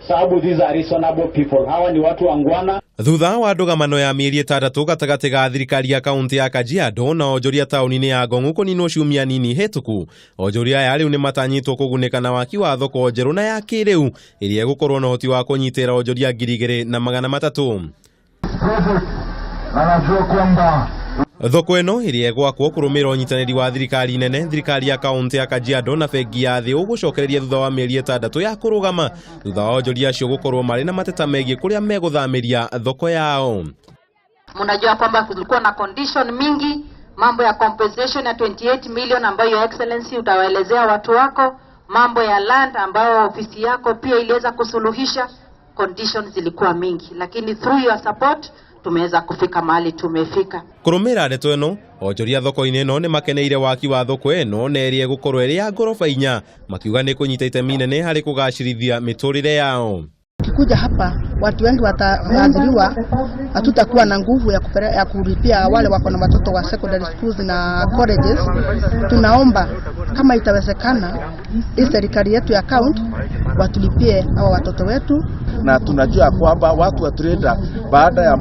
sababu these are reasonable people. Hawa ni watu wangwana. Thutha wa ndugamano ya mieri 6 gatagati ga thirikari ya kaunti ya Kajiado na onjoria tauni-ini ya Ngong'u kuninwo ciumia nini hituku, onjoria aya riu ni matanyitwo kuguneka na waki wa thoko njeru na ya kiriu iria igukorwo na hoti wa kunyitira onjoria 2,300. Thoko eno iria gwakwo kurumira unyitaniri wa thirikari nene, thirikari ya kaunti ya Kajiado na bengi ya thi ugucokereria thutha wa mieri 6 ya kurugama, thutha wa onjoria acio gukorwo mari na mateta megie kuria meguthamiria thoko yao. Mnajua kwamba kulikuwa na condition mingi, mambo ya compensation ya 28 million ambayo Your Excellency utawaelezea watu wako, mambo ya land ambayo ofisi yako pia iliweza kusuluhisha. Conditions zilikuwa mingi, lakini through your support tumeweza kufika mahali tumefika. Kurumira ndeto eno, onjoria thoko-ini eno ni makeneire waki wa thoko eno na iria gukorwo iri ya ngorofa 4, makiuga ni kunyita itemi inene hari kugacirithia miturire yao. Kikuja hapa watu wengi wataathiriwa, hatutakuwa na nguvu ya kulipia wale wako na watoto wa secondary schools na colleges. Tunaomba kama itawezekana hii serikali yetu ya county watulipie hao watoto wetu, na tunajua kwamba watu wa trader baada ya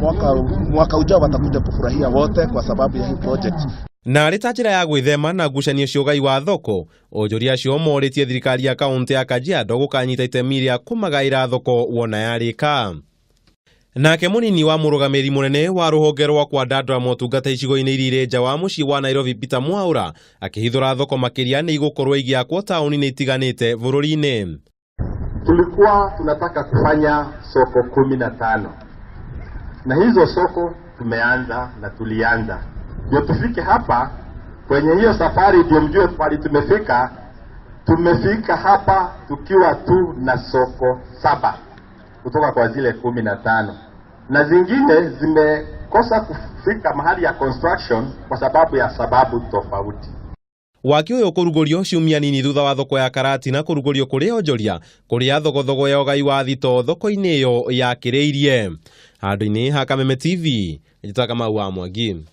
mwaka ujao watakuja kufurahia wote kwa sababu ya hii project. Na rita njira ya gwithema na ngucanio cia ugai wa thoko, onjoria acio moritie thirikari ya kaunti ya Kajiado gukanyita itemi ria kumagaira thoko wona yarika. Nake munini wa murugamiri munene wa ruhonge rwa kwandandura motungata icigo-ini iria nja wa mucii wa Nairobi Peter Mwaura akihithura thoko makiria ni igukorwo igiakwo tauni-ini itiganite bururi-ini. Tulikuwa tunataka kufanya soko 15 na hizo soko tumeanza na tulianza. Ndio tufike hapa kwenye hiyo safari, ndio mjue pale tumefika hapa tukiwa tu na soko 7 kutoka kwa zile 15, na zingine zimekosa kufika mahali ya construction kwa sababu ya sababu tofauti. Waki uyu kurugurio ciumia nini thutha wa thoko ya Karatina kurugurio kuri onjoria kuria thogothogo ya ugai wa thito thoko-ini iyo yakiriirie. Handu-ini ha Kameme TV, njitwa Kamau wa Mwangi.